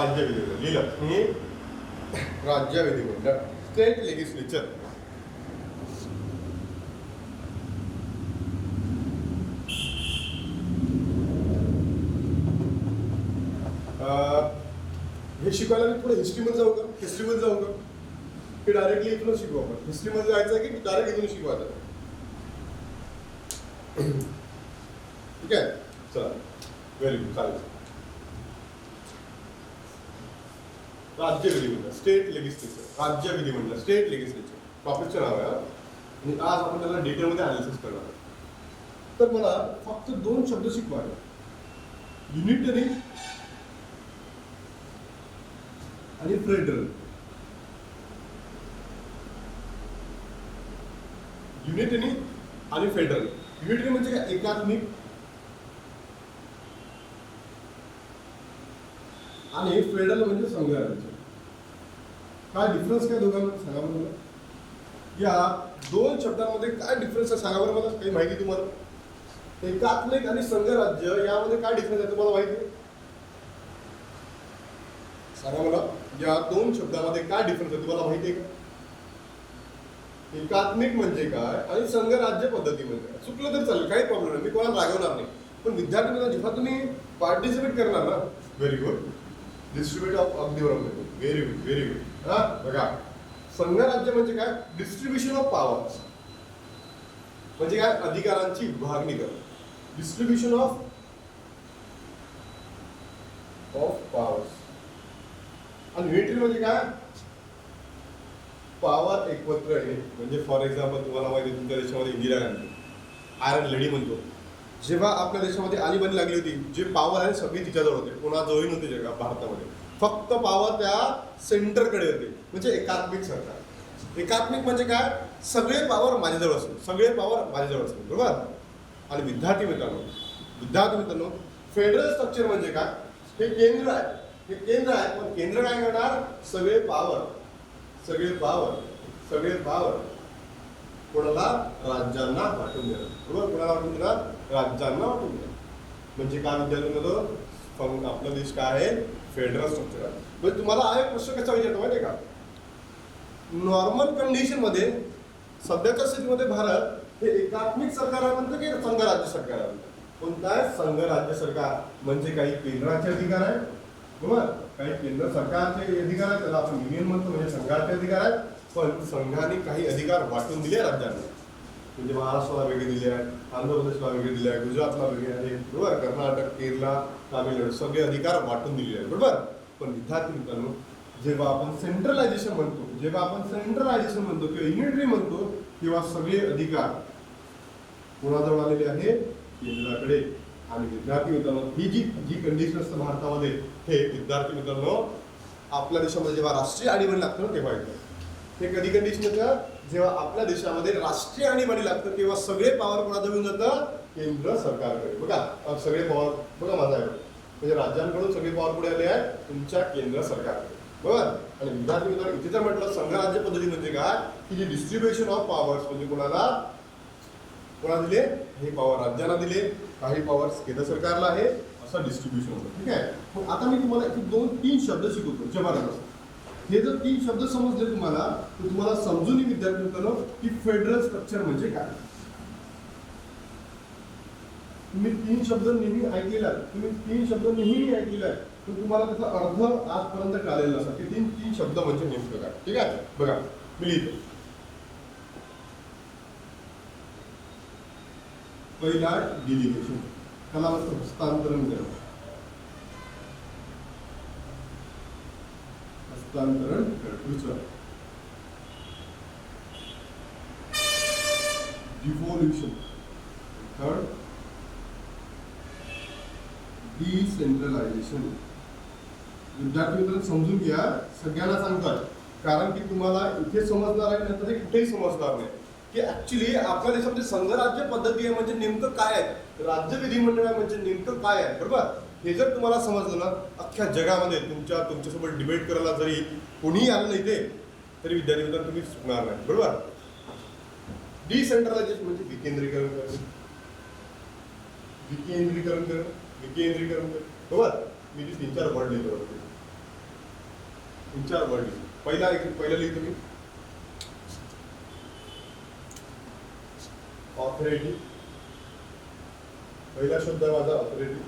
राज्य विधिमंडळ लिहिलं मी. राज्य विधिमंडळ स्टेट लेजिस्लेचर. हे शिकवायला मी थोडं हिस्ट्रीमध्ये जाऊ का, हिस्ट्रीमध्ये जाऊ का, की डायरेक्टली इथूनच शिकू आपण? हिस्ट्रीमध्ये जायचं आहे की डायरेक्ट इथून शिकवायचं? ठीक आहे, चला व्हेरी गुड, चालेल. राज्य विधिमंडळ स्टेट लेजिस्लेचर, राज्य विधिमंडळ स्टेट लेजिस्लेचर टॉपिकचं नाव आहे. आणि आज आपण त्याला डिटेलमध्ये अनालिसिस करणार आहोत. तर मला फक्त 2 शब्द शिकवायला, युनिटरी आणि फेडरल. युनिटरी आणि फेडरल. युनिटरी म्हणजे काय? एकात्मिक. आणि फेडरल म्हणजे संघराज्य. काय डिफरन्स काय दोघांमध्ये सांगा बरं मला. या 2 शब्दांमध्ये काय डिफरन्स आहे सांगा बरं मला. काही माहिती तुम्हाला? एकात्मिक आणि संघराज्य यामध्ये काय डिफरन्स आहे तुम्हाला माहिती? सांगा मला. या 2 शब्दामध्ये काय डिफरन्स आहे तुम्हाला माहिती आहे का? एकात्मिक म्हणजे काय आणि संघराज्य पद्धती म्हणजे काय? चुकलं तर चालेल, काही प्रॉब्लेम नाही, मी कोणाला रागवणार नाही. पण विद्यार्थ्यांना जेव्हा तुम्ही पार्टिसिपेट करणार ना, व्हेरी गुड, डिस्ट्रीब्युट ऑफ अगदी बरोबर, व्हेरी गुड व्हेरी गुड. हा बघा, संघराज्य म्हणजे काय? Distribution of power. म्हणजे काय? अधिकारांची विभागणी करणं. Distribution of powers. आणि युनिटरी म्हणजे काय? पॉवर एकत्र आहे. म्हणजे फॉर एक्झाम्पल तुम्हाला माहिती आहे, तुमच्या देशामध्ये इंदिरा गांधी आयरन लेडी म्हणतो. जेव्हा आपल्या देशामध्ये आणीबाणी लागली होती, जे पॉवर आहे सगळी तिच्याजवळ होते, कोणाजवळही नव्हते जगात भारतामध्ये. फक्त पॉवर त्या सेंटरकडे होते. म्हणजे एकात्मिक सरकार. एकात्मिक म्हणजे काय? सगळे पॉवर माझ्याजवळ असेल, सगळे पॉवर माझ्याजवळ असेल, बरोबर. आणि विद्यार्थी मित्रांनो, फेडरल स्ट्रक्चर म्हणजे काय? हे केंद्र आहे, हे केंद्र आहे. पण केंद्र काय करणार? सगळे पावर कोणाला? राज्यांना वाटून देणार, बरोबर. कोणाला वाटून देणार? राज्यांना वाटून देणार. म्हणजे काय विद्यार्थ्यांना, आपला देश काय आहे? फेडरल स्ट्रक्चर आहे. म्हणजे तुम्हाला हा एक प्रश्न कसा विचारतो माहिती आहे का? नॉर्मल कंडिशन मध्ये सध्याच्या स्थितीमध्ये भारत हे एकात्मिक सरकार म्हणतं की संघराज्य सरकार म्हणतं? कोणतं आहे? संघराज्य सरकार. म्हणजे काही केंद्राचे अधिकार आहे, बरोबर, काही केंद्र सरकारचे अधिकार आहेत, त्याला आपण युनियन म्हणतो, म्हणजे संघाचे अधिकार आहेत. पण संघाने काही अधिकार वाटून दिले राज्यांना. म्हणजे महाराष्ट्राला वेगळे दिले आहेत, आंध्र प्रदेशला वेगळे दिले आहे, गुजरातला वेगळे आहे, बरोबर, कर्नाटक, केरला, तामिळनाडू सगळे अधिकार वाटून दिलेले आहेत, बरोबर. पण विद्यार्थी मित्रांनो, जेव्हा आपण सेंट्रलायझेशन म्हणतो किंवा युनिटरी म्हणतो, तेव्हा सगळे अधिकार कोणाजवळ आलेले आहे? केंद्राकडे. आणि विद्यार्थी मित्रांनो, ही जी कंडिशन असते भारतामध्ये, हे विद्यार्थी मित्रांनो आपल्या देशामध्ये जेव्हा राष्ट्रीय आणीबाणी लागतं ना तेव्हा येतं. हे कधी कंडिशन येतं? जेव्हा आपल्या देशामध्ये राष्ट्रीय आणीबाणी लागतं तेव्हा सगळे पॉवर कोणाजवळ येऊन जातं? केंद्र सरकारकडे. बघा, सगळे पॉवर बघा माझा आहे, म्हणजे राज्यांकडून सगळे पॉवर पुढे आले आहे तुमच्या केंद्र सरकारकडे, बरोबर. आणि विद्यार्थी मित्रांनो, इथे जर म्हटलं संघराज्य पद्धती म्हणजे काय? की जी डिस्ट्रीब्युशन ऑफ पॉवर्स, म्हणजे कोणाला दिले? हे पॉवर राज्यांना दिले, काही पॉवर्स केंद्र सरकारला आहे, असं डिस्ट्रीब्युशन होतं. ठीक आहे. मग आता मी तुम्हाला इथे 2-3 शब्द शिकवतो जबरदस्त. हे जर 3 शब्द समजले तुम्हाला, तर तुम्हाला समजून विद्यार्थी मित्रांनो की फेडरल स्ट्रक्चर म्हणजे काय. तुम्ही 3 शब्द नेहमी ऐकलेला, तर तुम्हाला त्याचा अर्थ आजपर्यंत कळलेला नसा की 3 शब्द म्हणजे नेमकं काय. ठीक आहे, बघा मी लिहितो. पहिला डिलिगेशन, त्याला म्हणतो हस्तांतरण करणं. दुसरं डिव्होल्यूशन. Third decentralisation. विद्यार्थी मित्रांनो समजून घ्या, सगळ्यांना सांगतात, कारण की तुम्हाला इथे समजणार आहे, नंतर कुठेही समजणार नाही की ऍक्च्युली आपल्या देशामध्ये संघराज्य पद्धती आहे म्हणजे नेमकं काय आहे, राज्य विधिमंडळ आहे म्हणजे नेमकं काय आहे, बरोबर. हे जर तुम्हाला समजलं ना, अख्ख्या जगामध्ये तुमच्यासोबत डिबेट करायला जरी कोणीही आलं नाही ते, तरी विद्यार्थी मित्रांनो तुम्ही चुकणार नाही, बरोबर. डिसेंट्रलायझेशन म्हणजे विकेंद्रीकरण करणं, बरोबर. मी 3-4 वर्ड लिहितो. तीन चार वर्ड लिहू. पहिला लिहितो मी ऑथॉरिटी. पहिला शब्द आहे माझा ऑथॉरिटी.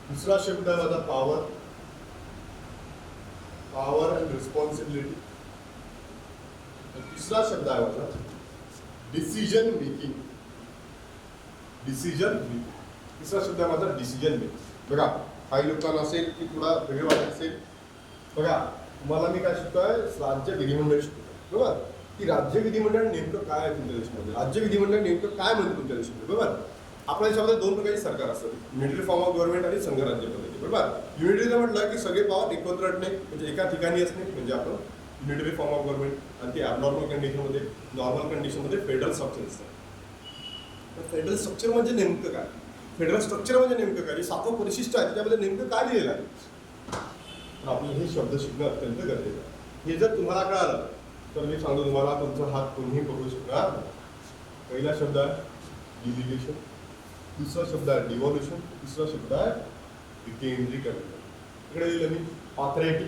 दुसरा शब्द आहे माझा पॉवर. Power and responsibility. तिसरा शब्द आहे माझा डिसिजन मेकिंग. Decision making. तिसरा शब्द आहे माझा डिसिजन मेकिंग. बघा काही लोकांना असेल की थोडा वेगळं वाटत असेल. बघा तुम्हाला मी काय शिकतोय, राज्य विधिमंडळ शिकतोय बरोबर. की राज्य विधिमंडळ नेमकं काय आहे तुमच्या देशामध्ये, राज्य विधिमंडळ नेमकं काय म्हणतं तुमच्या देशामध्ये बरोबर. आपल्या देशामध्ये दोन प्रकारचे सरकार असतात, युनिटरी फॉर्म ऑफ गव्हर्नमेंट आणि संघराज्य पद्धती बरोबर. युनिटरी म्हटलं की सगळे पॉवर एकत्र असणे म्हणजे एका ठिकाणी असणे म्हणजे आपण युनिटरी फॉर्म ऑफ गव्हर्नमेंट. आणि ते ॲबनॉर्मल कंडिशनमध्ये नॉर्मल कंडिशनमध्ये फेडरल स्ट्रक्चर असतं. फेडरल स्ट्रक्चर म्हणजे नेमकं काय, फेडरल स्ट्रक्चर म्हणजे नेमकं काय, जे 7वं परिशिष्ट आहे त्याच्यामध्ये नेमकं काय लिहिलेलं आहे. तर आपल्याला हे शब्द शिकणं अत्यंत गरजेचं आहे. हे जर तुम्हाला कळालं तर मी सांगतो तुम्हाला तुमचा हात कोणीही पकडू शकणार. पहिला शब्द आहे डिलिगेशन. दुसरा शब्द आहे डिव्हॉल्युशन. तिसरा शब्द आहे विकेंद्रीकरण. इकडे लिहिलं मी ऑथॉरिटी,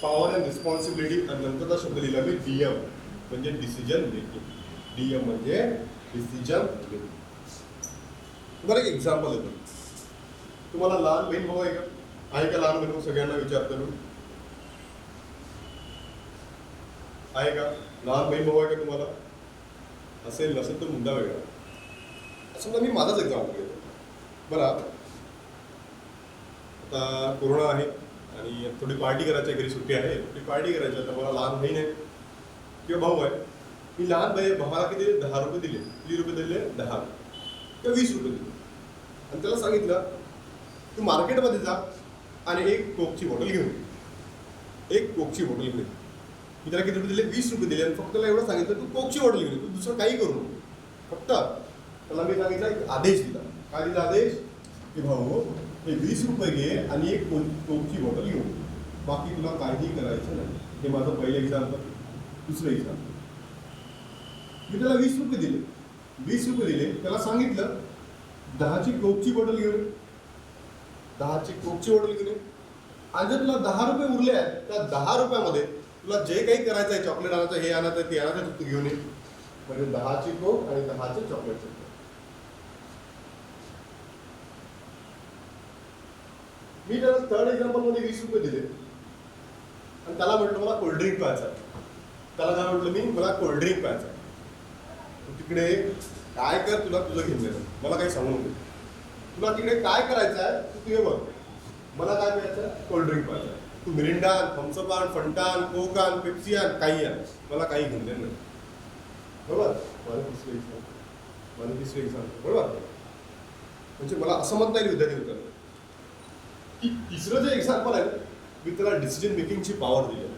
पॉवर अँड रिस्पॉन्सिबिलिटी आणि नंतरचा शब्द लिहिला मी डीएम म्हणजे डिसिजन मेकिंग. डीएम म्हणजे डिसिजन मेकिंग. तुम्हाला एक एक्झाम्पल देतो. तुम्हाला लहान बहीण भाऊ आहे का? आहे का लहान बहीण भाऊ? सगळ्यांना विचारतो मी, आहे का लहान बहीण भाऊ आहे का तुम्हाला? असेल नसेल तर मुद्दा वेगळा. असं मी माझाच एक्झाम्पल घेतो. बरं आता कोरोना आहे आणि थोडी पार्टी करायची, घरी सुट्टी आहे, थोडी पार्टी करायची. आता मला लहान बहीण आहे किंवा भाऊ आहे. मी लहान भावाला किती 10 रुपये दिले. किती रुपये दिले? 10 किंवा 20 रुपये दिले. आणि त्याला सांगितलं तू मार्केटमध्ये जा आणि एक कोकची बॉटल घेऊन ये. एक कोकची बॉटल घेऊन. मी त्याला किती रुपये दिले? 20 रुपये दिले. आणि फक्त त्याला एवढं सांगितलं तू कोकची बॉटल घेऊन ये, तू दुसरं काही करू नको. फक्त त्याला मी सांगितलं एक आदेश दिला. काय दिला आदेश? की भाऊ हे 20 रुपये घे आणि एक कोकची बॉटल घेऊन ये. बाकी तुला काहीही करायचं नाही. हे माझं पहिलं एक्झाम्पल. दुसरं एक्झाम्पल, मी त्याला 20 रुपये दिले. 20 रुपये दिले, त्याला सांगितलं 10ची कोकची बॉटल घेऊन ये. 10ची कोकची बॉटल घेऊन ये. आणि जर तुला 10 रुपये उरले आहेत, त्या 10 रुपयामध्ये तुला जे काही करायचं आहे, चॉकलेट आणायचं, हे आणायचं, ते आणायचं, तू घेऊन ये. म्हणजे 10ची कोक आणि 10चे चॉकलेट. मी त्याला थर्ड एक्झाम्पल मध्ये 20 रुपये दिले आणि त्याला म्हटलं मला कोल्ड्रिंक प्यायचं आहे. त्याला काय म्हटलं मी, मला कोल्ड्रिंक प्यायचं आहे. तिकडे काय कर, तुला तुझं घेऊन देतं, मला काही सांगू नको. तुला तिकडे काय करायचं आहे तू तुझे बघ. मला काय प्यायचं आहे? कोल्ड्रिंक प्यायचं आहे. तू मिरिंडा आण, थम्सअप आण, फंटा आण, कोक आण, पेप्सी आण, काही आण, मला काही घेऊन दे नाही. बरोबर. मला तिसरे एक्झाम्पल बरोबर. म्हणजे मला असं म्हणता येईल विद्यार्थी मित्रांनो की तिसरं जे एक्झाम्पल आहे मी त्याला डिसिजन मेकिंगची पॉवर दिली आहे.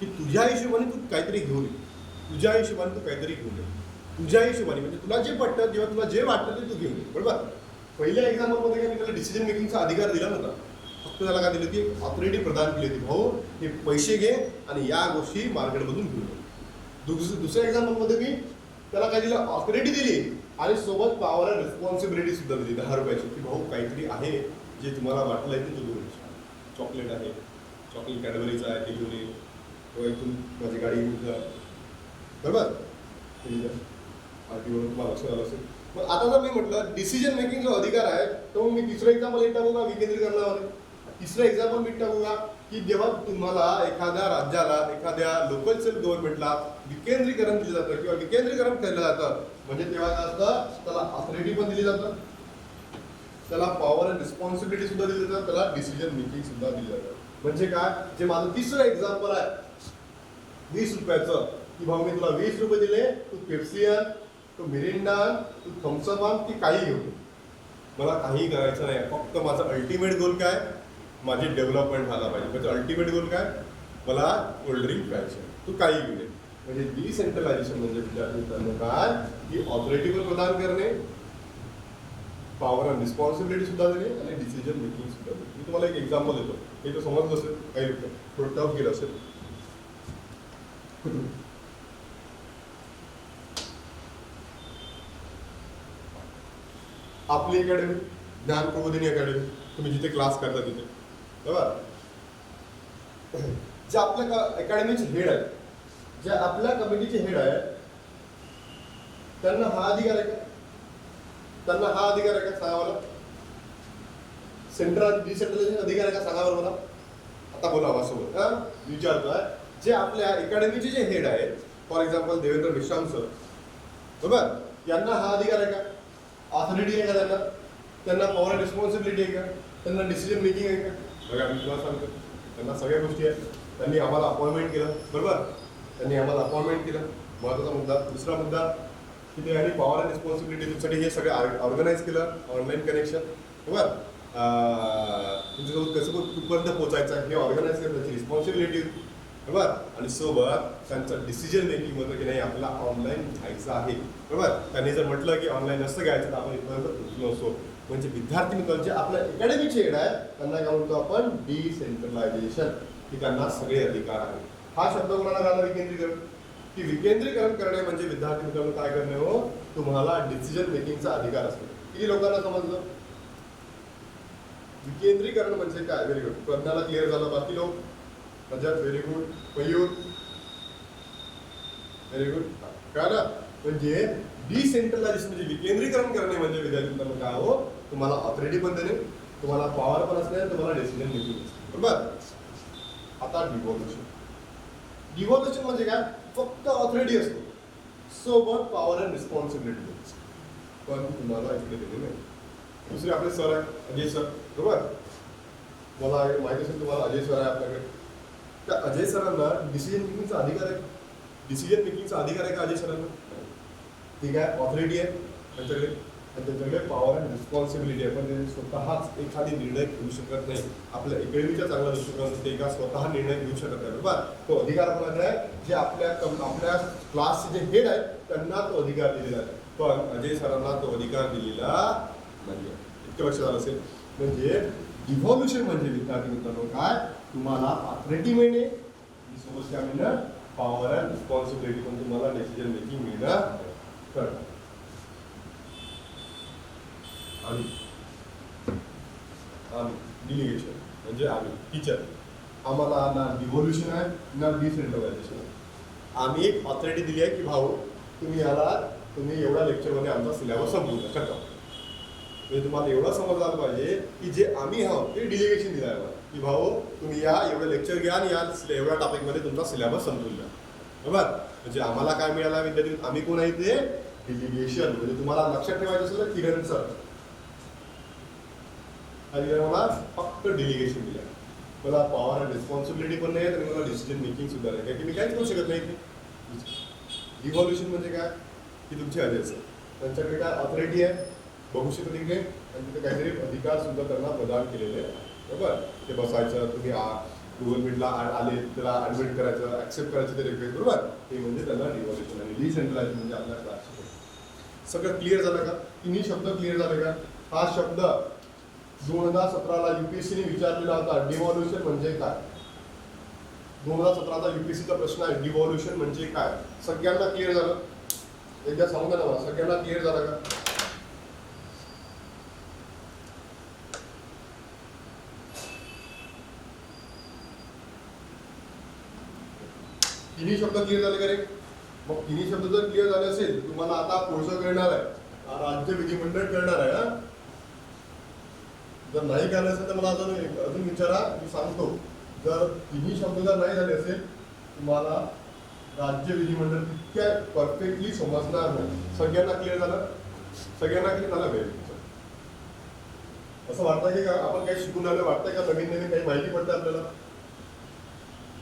की तुझ्या हिशोबाने तू काहीतरी घेऊन ये. तुझ्या हिशोबाने तू काहीतरी घेऊन ये. तुझ्या हिशोबाने म्हणजे तुला जे पटतं किंवा तुला जे वाटतं ते तू घेऊन ये. बरोबर. पहिल्या एक्झाम्पलमध्ये काय मी त्याला डिसिजन मेकिंगचा अधिकार दिला नव्हता. फक्त त्याला काय दिलं की ऑथॉरिटी प्रदान केली होती. भाऊ हे पैसे घे आणि या गोष्टी मार्केटमधून घेऊन ये. दुसऱ्या एक्झाम्पलमध्ये मी त्याला काय दिलं? ऑथॉरिटी दिली आणि सोबत पॉवर अँड रिस्पॉन्सिबिलिटी सुद्धा दिली 10 रुपयाची. की भाऊ काहीतरी आहे जे तुम्हाला वाटलं आहे ते तू घेऊन ये. चॉकलेट आहे, चॉकलेट कॅडबरीचं आहे, ते घेऊन ये. किंवा इथून माझी गाडी घेऊन जा. बरोबर. पार्टीवरून तुम्हाला लक्षात आलं असेल. मग आता जर मी म्हटलं डिसिजन मेकिंग जो अधिकार आहे तो मी तिसरं एक्झाम्पल एक टाकू का विकेंद्रीकरणामध्ये? तिसरं एक्झाम्पल मी टाकू का की जेव्हा तुम्हाला एखाद्या राज्याला, एखाद्या लोकल सेल्फ गव्हर्नमेंटला विकेंद्रीकरण दिलं जातं किंवा विकेंद्रीकरण केलं जातं म्हणजे तेव्हा काय असतं, त्याला ऑथॉरिटी पण दिली जातं, त्याला पॉवर अँड रिस्पॉन्सिबिलिटी सुद्धा दिली जातात, त्याला डिसिजन मेकिंग सुद्धा दिली जातं. म्हणजे काय, जे माझं तिसरं एक्झाम्पल आहे 20 रुपयाचं की भाऊ मी तुला 20 रुपये दिले, तू पेप्सी आण, तू मिरिंडा आण, तू थम्सअप आण, की काही घेऊ, मला काही करायचं नाही. फक्त माझं अल्टिमेट गोल काय, माझी डेव्हलपमेंट झाला पाहिजे. म्हणजे अल्टिमेट गोल काय, मला कोल्ड्रिंक प्यायचं, तू काही घेऊ दे. म्हणजे डिसेंट्रलायझेशन म्हणजे विद्यार्थी काय की ऑथॉरिटी पण प्रदान करणे, पॉवर अँड रिस्पॉन्सिबिलिटी सुद्धा देणे आणि डिसिजन मेकिंग सुद्धा देणे. मी तुम्हाला एक एक्झाम्पल देतो, हे तर समजलं असेल, काही लोक थोडं टफ गेलं असेल. आपली अकॅडमी ज्ञान प्रबोधिनी अकॅडमी, तुम्ही जिथे क्लास करता तिथे बरोबर. जे आपल्या अकॅडमीचे हेड आहेत, जे आपल्या कमिटीचे हेड आहेत, त्यांना हा अधिकार आहे का? त्यांना हा अधिकार आहे का सांगा मला? सेंट्रल डिसेंट्रलायझेशन अधिकार आहे का सांगा बरं मला? आता बोला माझ्यासोबत. विचारतोय, जे आपल्या अकॅडमीचे जे हेड आहेत, for example Devendra Vishram sir, बरोबर, यांना हा अधिकार आहे का? ऑथॉरिटी आहे का त्यांना? त्यांना पॉवर अँड रिस्पॉन्सिबिलिटी आहे का? त्यांना डिसिजन मेकिंग आहे का? बघा मी तुम्हाला सांगतो, त्यांना सगळ्या गोष्टी आहेत. त्यांनी आम्हाला अपॉइंटमेंट केलं, बरोबर, त्यांनी आम्हाला अपॉइंटमेंट केलं. महत्त्वाचा मुद्दा. दुसरा मुद्दा की ते आणि पॉवर अँड रिस्पॉन्सिबिलिटी तुमच्यासाठी हे सगळं ऑर्गनाईज केलं, ऑनलाईन कनेक्शन, बरोबर, तुमच्यासोबत कसं कुठपर्यंत पोहोचायचं हे ऑर्गनाईज करणं त्याची रिस्पॉन्सिबिलिटी, बरोबर, आणि सोबत त्यांचं डिसिजन मेकिंग होतं की नाही आपल्याला ऑनलाईन घ्यायचं आहे, बरोबर. त्यांनी जर म्हटलं की ऑनलाईन नसतं घ्यायचं तर आपण इथपर्यंत पोहोचलो असतो. म्हणजे विद्यार्थी मित्रांचे आपल्या अकॅडमीचे हेड आहे त्यांना काय म्हणतो आपण? डिसेंट्रलायझेशन, की त्यांना सगळे अधिकार आहेत. हा शब्द कोणाला घाला? विकेंद्रीकरण. की विकेंद्रीकरण करणे म्हणजे विद्यार्थी मित्रांनो काय करणे हो? तुम्हाला डिसिजन मेकिंगचा अधिकार असतो. किती लोकांना समजलं? विकेंद्रीकरण म्हणजे काय? Very good. प्रज्ञाला क्लिअर झालं? बाकी लोक? Rajat very good. Mayur very good. कळलं? म्हणजे डिसेंट्रलायझेशन म्हणजे विकेंद्रीकरण करणे म्हणजे विद्यार्थी मित्रांनो काय हो? तुम्हाला ऑथॉरिटी पण देणे, तुम्हाला पॉवर पण असणे, तुम्हाला डिसिजन मेकिंग असते, बरोबर. आता डिव्हॉल्युशन. डिव्हॉल्युशन म्हणजे काय? फक्त ऑथॉरिटी असतो, सोबत पॉवर अँड रिस्पॉन्सिबिलिटी असते, पण तुम्हाला इकडे दिले नाही. दुसरे आपले सर आहे अजय सर, बरोबर. मला माहिती असेल तुम्हाला अजय सर आहे आपल्याकडे. त्या अजय सरांना डिसिजन मेकिंगचा अधिकार आहे. डिसिजन मेकिंगचा अधिकार आहे का अजय सरांना? ठीक आहे, ऑथॉरिटी आहे त्यांच्याकडे, त्यांच्याकडे पॉवर अँड रिस्पॉन्सिबिलिटी आहे, पण ते स्वतःच एखादी निर्णय घेऊ शकत नाही. आपल्या अकॅडमीच्या चांगला दृष्टिकोन ते का स्वतः निर्णय घेऊ शकत नाही, बरोबर. तो अधिकार कोणाचा आहे? जे आपल्या क्लासचे जे हेड आहेत त्यांना तो अधिकार दिलेला आहे, पण अजय सरांना तो अधिकार दिलेला नाही. इतकं लक्षात आलं असेल. म्हणजे डिव्हॉल्युशन म्हणजे विद्यार्थी मित्रांनो काय? तुम्हाला ऑथॉरिटी मिळणे, सोबत काय मिळणं? पॉवर अँड रिस्पॉन्सिबिलिटी, पण तुम्हाला डिसिजन मेकिंग मिळणं कळतं. आम्ही डिलिगेशन म्हणजे आम्ही टीचर, आम्हाला ना डिव्हॉल्युशन आहे ना डिसेंट्रलायझेशन आहे. आम्ही एक ऑथॉरिटी दिली आहे की भाऊ तुम्ही याला, तुम्ही एवढ्या लेक्चरमध्ये आमचा सिलेबस संपवून द्या, करता. म्हणजे तुम्हाला एवढं समजलं पाहिजे की जे आम्ही आहोत ते डिलिगेशन दिलं आहे की भाऊ तुम्ही या एवढं लेक्चर घ्या आणि या एवढ्या टॉपिकमध्ये तुमचा सिलेबस संपवून द्या, बरोबर. म्हणजे आम्हाला काय मिळालं विद्यार्थी? आम्ही कोण आहे ते? डिलिगेशन. म्हणजे तुम्हाला लक्षात ठेवायचं असेल तर किरण सर आणि मला फक्त डिलिगेशन दिलं. मला पॉवर अँड रिस्पॉन्सिबिलिटी पण नाही आणि मला डिसिजन मेकिंग सुद्धा नाही, कारण की मी काहीच करू शकत नाही. डिव्हॉल्युशन म्हणजे काय? की तुमचे अजय सर, त्यांच्याकडे काय ऑथॉरिटी आहे बघू शकत तिकडे, आणि तिथे काहीतरी अधिकार सुद्धा त्यांना प्रदान केलेले आहे, बरोबर. ते बसायचं, तुम्ही गुगल मीटला आले त्याला ॲडमिट करायचं, ॲक्सेप्ट करायचं ते रिक्वेस्ट, बरोबर. ते म्हणजे त्यांना डिव्हॉल्युशन. आणि डिसेंट्रलायझेशन म्हणजे आपल्या क्लासचे. सगळं क्लिअर झालं का? तिन्ही शब्द क्लिअर झाले का? हा शब्द 2017ला UPSCने विचारलेला होता. डिव्हॉल्युशन म्हणजे काय? 2017चा UPSCचा प्रश्न आहे, डिव्हॉल्युशन म्हणजे काय? सगळ्यांना क्लिअर झालं? एकदा सांगू ना मला, सगळ्यांना क्लिअर झालं का? तिन्ही शब्द क्लिअर झाले का रे? मग तिन्ही शब्द जर क्लिअर झाले असेल, तुम्हाला आता पुढचं कळणार आहे, राज्य विधिमंडळ कळणार आहे. जर नाही कळलं असेल तर मला अजून विचारा, मी सांगतो. जर तिन्ही शब्द जर नाही झाले असेल तुम्हाला राज्य विधिमंडळ तितक्या परफेक्टली समजणार नाही. सगळ्यांना क्लिअर झालं? सगळ्यांना क्लिअर झालं पाहिजे. असं वाटतं की का आपण काही शिकून आलं? वाटतंय का नवीन नवीन काही माहिती पडते आपल्याला?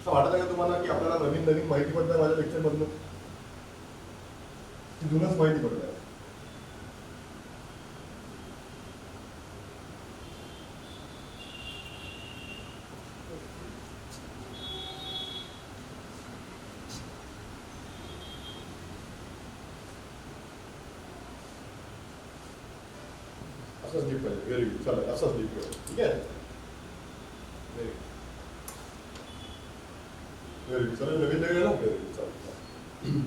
असं वाटत आहे का तुम्हाला की आपल्याला नवीन नवीन माहिती पडतं माझ्या लेक्चरमधून? जुनच माहिती पडतं. असंच डीप पाहिजे. Very good. चालेल, असंच डीप पाहिजे. ठीक आहे, व्हेरी व्हेरी गुड. चालेल, नवीन नवीन ना. Very good. चालेल.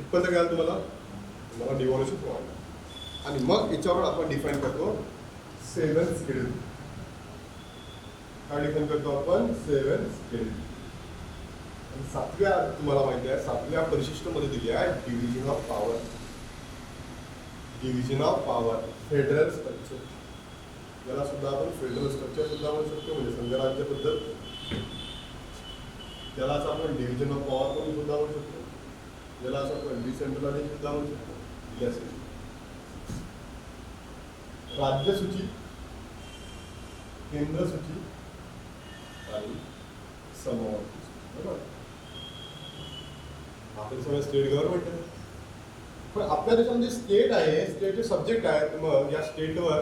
इथपर्यंत घ्याल तुम्हाला डिव्हॉल्युशन प्रमाणे. आणि मग याच्यावर आपण डिफाईन करतो 7 स्केड्यूल. काय डिफाईन करतो आपण 7 स्टेट. आणि सातव्या तुम्हाला माहिती आहे सातव्या परिशिष्टमध्ये दिली आहे division of power. Division of power federal structure, याला सुद्धा आपण फेडरल स्ट्रक्चर सुद्धा म्हणू शकतो, म्हणजे संघराज्य पद्धत. त्यालाच आपण डिव्हिजन ऑफ पॉवर पण सुद्धा म्हणू शकतो, यालाच आपण डिसेंट्रलायझेशन सुद्धा म्हणू शकतो. राज्यसूची, केंद्रसूची आणि समवर्ती. बरोबर, आपण सगळं स्टेट गव्हर्नमेंट आहे. पण आपल्या देशामध्ये स्टेट आहे, स्टेटचे सब्जेक्ट आहेत. मग या स्टेटवर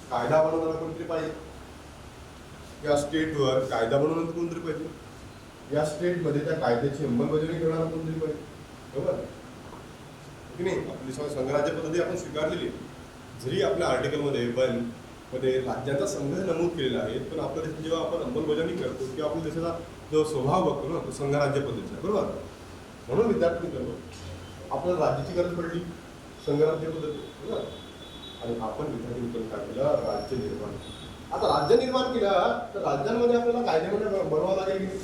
कायदा बनवणारा कोणतरी पाहिजे, या स्टेटवर कायदा बनवणारा कोणतरी पाहिजे, या स्टेटमध्ये त्या कायद्याची अंमलबजावणी करणारा कोणतरी पाहिजे. बरोबर की नाही. आपली संघराज्य पद्धती आपण स्वीकारलेली, जरी आपल्या आर्टिकलमध्ये 1 मध्ये राज्यांचा संघ नमूद केलेला आहे, पण आपल्या देशात जेव्हा आपण अंमलबजावणी करतो किंवा आपल्या देशाचा जो स्वभाव बघतो ना तो संघराज्य पद्धतीचा. बरोबर, म्हणून विद्यार्थी करतो आपल्याला राज्याची गरज पडली संघराज्य पद्धती. बरोबर, आणि आपण विद्यार्थी काय केलं, राज्य निर्माण. आता राज्य निर्माण केलं तर राज्यांमध्ये आपल्याला कायदेमंडळ बनवावं लागेल की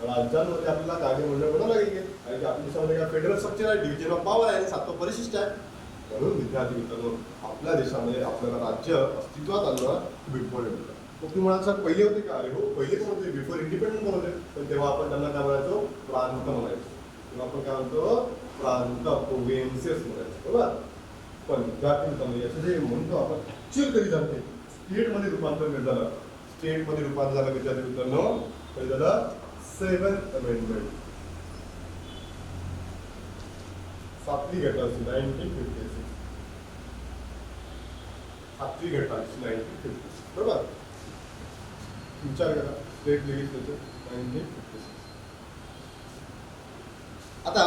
राज्यांमध्ये आपल्याला कायदेमंडळ बनावं लागेल की आपल्या देशामध्ये काय फेडरल स्ट्रक्चर आहे, डिव्हिजन ऑफ पॉवर आहे, 7वं परिशिष्ट आहे. म्हणून विद्यार्थी मित्रांनो आपल्या देशामध्ये आपल्याला राज्य अस्तित्वात आणणं खूप इम्पॉर्टंट होतं. मग तुम्ही म्हणाल सर पहिले होते का? अरे हो, पहिले पण होते, बिफोर इंडिपेंडंट पण होते, पण तेव्हा आपण त्यांना काय म्हणायचो, प्रांत म्हणायचो. तेव्हा आपण काय म्हणतो, प्रांत, प्रोव्हिन्सेस म्हणायचो. बरोबर, पण विद्यार्थी मित्रांनो याचं जे म्हणतो आपण ऍक्च्युअल कधी झालं, स्टेटमध्ये रूपांतर कधी झालं, स्टेटमध्ये रूपांतर झालं विद्यार्थी मित्रांनो कधी झालं, 7th अमेंडमेंट, 7वी घटनाची 1956. 7वी घटनाची 1956. बरोबर, विचार करा, स्टेट लेजिस्लेचर 1956. आता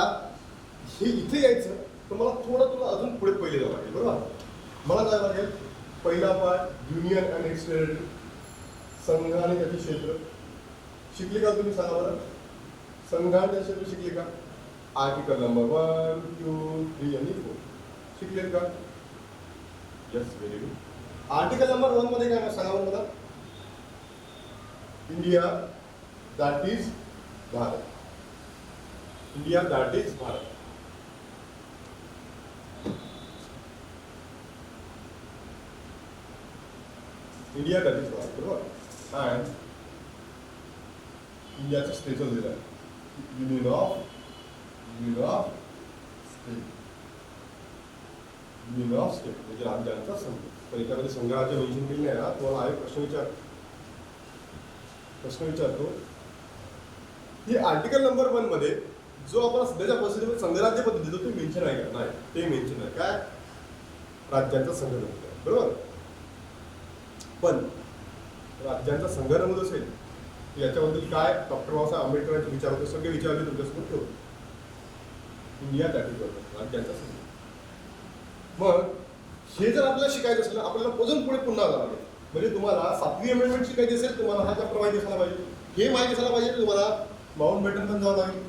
हे इथे यायचं तर मला थोडं तुला अजून पुढे पहिले जावं लागेल. बरोबर, मला काय लागेल, पहिला part union and it's territory, संघ आणि त्याचे क्षेत्र. शिकले का तुम्ही, सांगा बरं, संघ आणि त्याचे क्षेत्र शिकले का? आर्टिकल नंबर 1, 2, 3 आणि 4 शिकलेत का? Yes, very good. Article number 1 मध्ये काय सांगा बरं मला. India that is Bharat. India that is Bharat. India that is Bharat. बरोबर, अँड इंडियाचं स्टेटस दिलं आहे union of state. Union of state म्हणजे राज्यांचा संघ. पण याच्यामध्ये संघराज्य मेन्शन केले नाही ना. तुम्हाला एक प्रश्न विचारतो, ही आर्टिकल नंबर 1 मध्ये जो आपण सध्याच्या परिस्थितीमध्ये संघराज्य पद्धती ते मेन्शन आहे का? नाही, ते मेन्शन आहे काय, राज्यांचा संघ नमूद आहे. बरोबर, पण राज्यांचा संघ नमूद असेल याच्याबद्दल काय डॉक्टर बाबासाहेब आंबेडकरांचे विचार होते, सगळे विचार होते तुमच्यासमोर ठेवतो. इंडिया दॅट इज राज्यांचा संघ. मग हे जर आपल्याला शिकायचं असेल ना, आपल्याला अजून पुढे पुन्हा जावं लागेल. म्हणजे तुम्हाला 7वी अमेंडमेंट शिकायची असेल, तुम्हाला हा चॅप्टर माहिती असायला पाहिजे, हे माहिती असायला पाहिजे. तुम्हाला माउंट बॅटन पण जावं लागेल.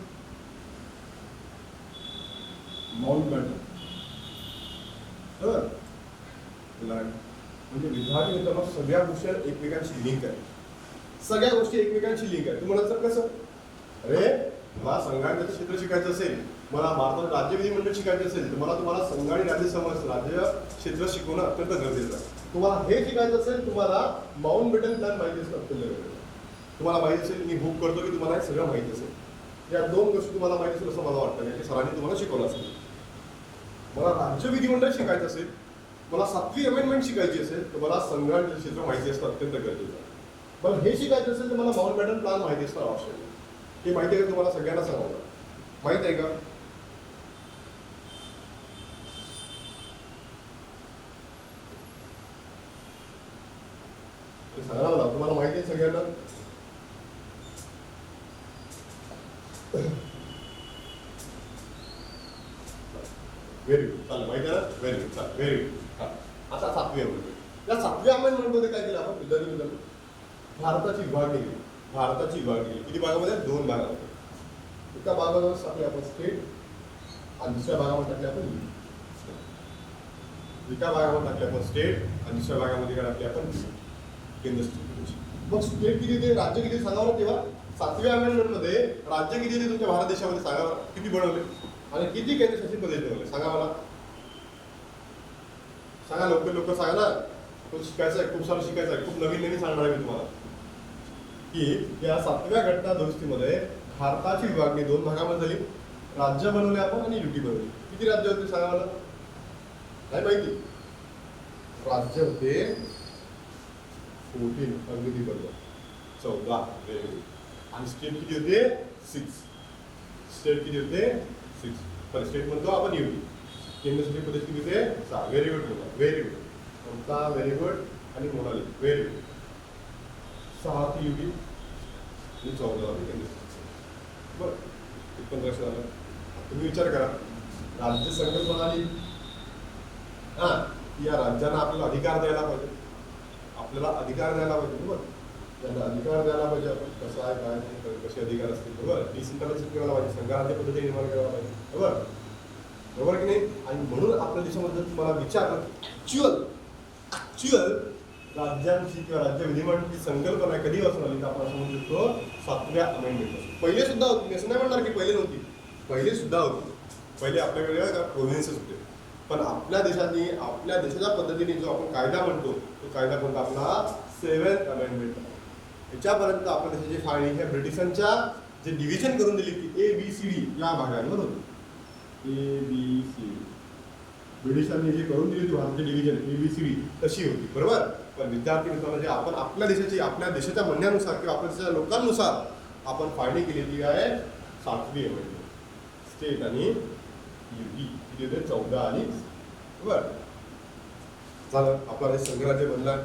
माउंट बॅटन म्हणजे विद्यार्थी मित्रांनो सगळ्या गोष्टी एकमेकांशी लिंक आहे. सगळ्या गोष्टी एकमेकांशी लिंक आहे. तुम्हाला सर कसं, अरे मला संघाचं क्षेत्र शिकायचं असेल, मला भारतात राज्य विधिमंडळ शिकायचं असेल तर तुम्हाला संघ आणि राज्य क्षेत्र शिकवणं अत्यंत गरजेचं आहे. तुम्हाला हे शिकायचं असेल, तुम्हाला माउंट बॅटन प्लॅन माहिती असणं अत्यंत गरजेचं आहे. तुम्हाला माहिती असेल, मी होप करतो की तुम्हाला हे सगळं माहिती असेल. या 2 गोष्टी तुम्हाला माहिती असेल असं मला वाटतं की सरांनी तुम्हाला शिकवलं असेल. मला राज्य विधिमंडळ शिकायचं असेल, मला 7वी अमेंडमेंट शिकायची असेल तर मला संघ आणि क्षेत्र माहिती असणं अत्यंत गरजेचं आहे. मला हे शिकायचं असेल तर मला माउंट बॅटन प्लॅन माहिती असणं आवश्यक आहे. हे माहिती आहे का तुम्हाला सगळ्यांना सांगावं माहित आहे का? सांगा मला, तुम्हाला माहिती आहे सगळ्यांना? व्हेरी गुड, चालेल, माहिती आहे ना? व्हेरी गुड, चालेल, व्हेरी गुड. आता 7वी अमेंडमेंट. या 7व्या अमेंडमेंटमध्ये काय केलं आपण विद्यार्थी, भारताची विभागणी केली. भारताची विभागणी किती भागामध्ये? 2 भागामध्ये. एका भागावर टाकले आपण स्टेट आणि दुसऱ्या भागामध्ये टाकले आपण युनियन. एका भागावर टाकले आपण स्टेट आणि दुसऱ्या भागामध्ये काय टाकले आपण केंद्र. मग स्टेट किती होते, राज्य किती सांगावं ना तेव्हा. 7व्या अमेंडमेंटमध्ये राज्य किती होते तुमच्या भारत देशामध्ये सांगावं, किती बनवले आणि किती केंद्रशासित प्रदेश बनवले सांगा मला. सांगा लवकर लवकर सांगा ना. तो शिकायचं आहे, खूप सारं शिकायचं आहे, खूप नवीन नवीन सांगणार आहे मी तुम्हाला की या 7व्या घटना दुरुस्तीमध्ये भारताची विभागणी 2 भागामध्ये झाली. राज्य बनवले आपण आणि युटी बनवली. किती राज्य होते सांगा मला, नाही माहिती. राज्य होते 14, अगदी बरोबर 14. आणि स्टेट किती होते 6. स्टेट किती होते 6. पण स्टेट म्हणतो आपण युटी. केंद्रशासित प्रदेश किती होते 6. व्हेरी गुड मुला, very good Mamta, very good आणि मोनाली, व्हेरी गुड. 6 ती युटी आणि 14 होती केंद्रशासित. बरं, 15 झालं. तुम्ही विचार करा, राज्य संकल्पना आली हां, या राज्यांना आपल्याला अधिकार द्यायला पाहिजे. आपल्याला अधिकार द्यायला पाहिजे बरोबर. त्यांना अधिकार द्यायला पाहिजे. आपण कसं आहे काय कसे अधिकार असतील बरोबर. डिसेंट्रलायझेशन करायला पाहिजे, संघराज्य पद्धती निर्माण करायला पाहिजे बरोबर. बरोबर की नाही. आणि म्हणून आपल्या देशामध्ये तुम्हाला विचारलं ॲक्च्युअल राज्यांची किंवा राज्य विधिमंडळाची संकल्पना कधीपासून आली तर आपण असं म्हणू शकतो 7व्या अमेंडमेंटपासून. पहिले सुद्धा होती, असं नाही म्हणणार की पहिले नव्हती, पहिले सुद्धा होती. पहिले आपल्याकडे प्रोव्हिन्सेस होते. पण आपल्या देशाने आपल्या देशाच्या पद्धतीने जो आपण कायदा म्हणतो तो कायदा कोणता आपला 7th अमेंडमेंट. याच्यापर्यंत आपल्या देशाची फाळणी ह्या ब्रिटिशांच्या जे डिव्हिजन करून दिली की ABCD या भागांवर होती. ABCD ब्रिटिशांनी जे करून दिली होती भारताची डिव्हिजन ABCD तशी होती बरोबर. पण विद्यार्थी मित्रांनो जे आपण आपल्या देशाच्या म्हणण्यानुसार किंवा आपल्या देशाच्या लोकांनुसार आपण फाळणी केलेली आहे 7वी अमेंडमेंट. स्टेट आणि युटी किती होते 14 आणि बरं झालं. आपला संघराज्य बनला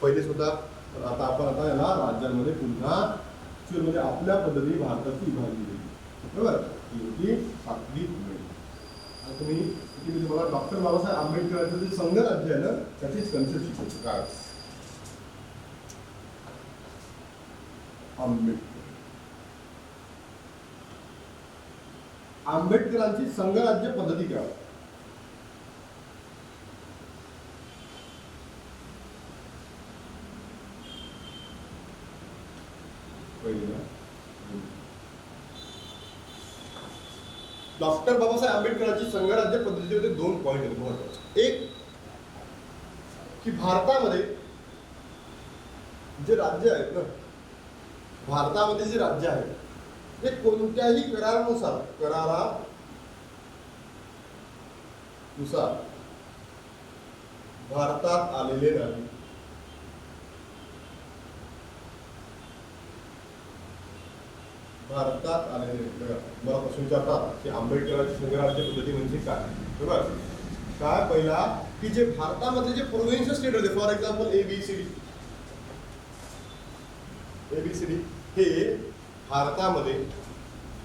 पहिले सुद्धा. पण आता आपण याला राज्यांमध्ये पुन्हा मध्ये आपल्या पद्धतीने भारताची विभागणी केली बरोबर. युटी 7वी अमेंडमेंट. आणि तुम्ही तुम्हाला डॉक्टर बाबासाहेब आंबेडकरांचं जे संघराज्य आहे ना त्याचीच कन्सेप्ट शिकवतो काय. आंबेडकरांची संघराज्य पद्धती काय. डॉक्टर बाबासाहेब आंबेडकरांची संघराज्य पद्धती होते 2 पॉईंट आहेत महत्वाचे. एक की भारतामध्ये जे राज्य आहेत ना, भारतामध्ये जे राज्य आहेत ते कोणत्याही करारानुसार भारतात आलेले नाही. भारतात आलेले मला प्रश्न विचारतात की आंबेडकरांची संघराज्य पद्धती म्हणजे काय बरोबर. काय पहिला की जे भारतामध्ये जे प्रोव्हिन्शियल स्टेट होते फॉर एक्झाम्पल ABCD हे भारतामध्ये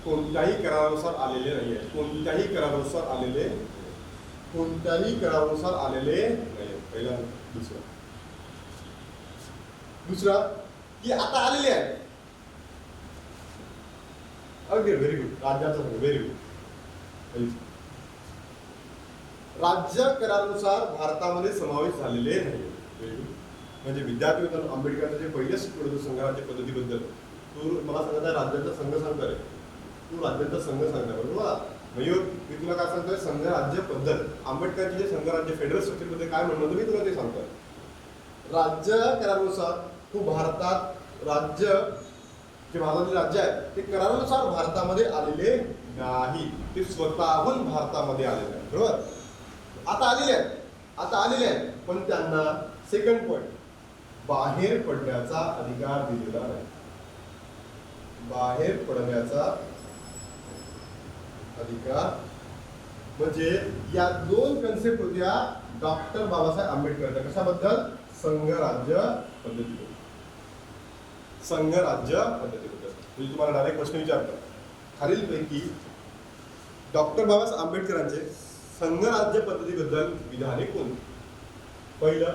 कोणत्याही करारानुसार आलेले नाही आहे. कोणत्याही करारानुसार आलेले नाही. पहिला. दुसरा की आता आलेले आहे. अगदी व्हेरी गुड. राज्याचा व्हेरी गुड. राज्य करारानुसार भारतामध्ये समावेश झालेले नाही. म्हणजे विद्यार्थी मित्रांनो आंबेडकरांचं जे पहिले संघराज्य पद्धतीबद्दल तू मला सांगत आहे राज्याचा संघ सांगतोय. तू राज्याचा संघ सांगताय बरोबर. मयूर मी तुला काय सांगतोय संघराज्य पद्धत. आंबेडकरांचे जे संघराज्य फेडरल स्ट्रक्चरमध्ये काय म्हणणं मी तुला ते सांगतोय. राज्य करारानुसार तू भारतात राज्य जे भारताचे राज्य आहे ते करारानुसार भारतामध्ये आलेले नाही. ते स्वतःहून भारतामध्ये आलेले आहे बरोबर. आता आलेले आहेत पण त्यांना सेकंड पॉईंट बाहेर पडण्याचा अधिकार दिलेला नाही. बाहेर पडण्याचा अधिकार म्हणजे या 2 कन्सेप्ट होत्या डॉक्टर बाबासाहेब आंबेडकरांच्या. कशाबद्दल. संघराज्य पद्धतीबद्दल. म्हणजे तुम्हाला डायरेक्ट प्रश्न विचारतात खालीलपैकी डॉक्टर बाबासाहेब आंबेडकरांचे संघराज्य पद्धतीबद्दल विधाने कोण. पहिलं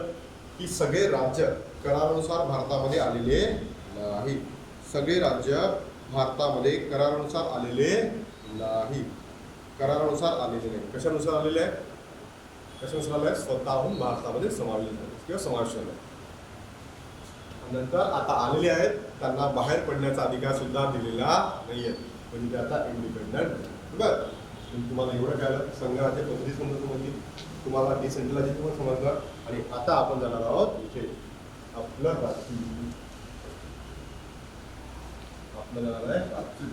की सगळे राज्य करारानुसार भारतामध्ये आलेले नाही. सगळे राज्य भारतामध्ये करारानुसार आलेले नाही. कशानुसार आलेले आहे. स्वतःहून भारतामध्ये समावेश झाले किंवा समावेश झाले. नंतर आता आलेले आहेत त्यांना बाहेर पडण्याचा अधिकार सुद्धा दिलेला नाहीये, म्हणजे ते आता इंडिपेंडंट. बरं, तुम्हाला एवढं कळलं संघराज्य पद्धती समजली, तुम्हाला डिसेंट्रलायझेशन समजलं. आणि आता आपण जाणार आहोत इथे आपलं राज्य, आपलं जाणार आहे राज्य.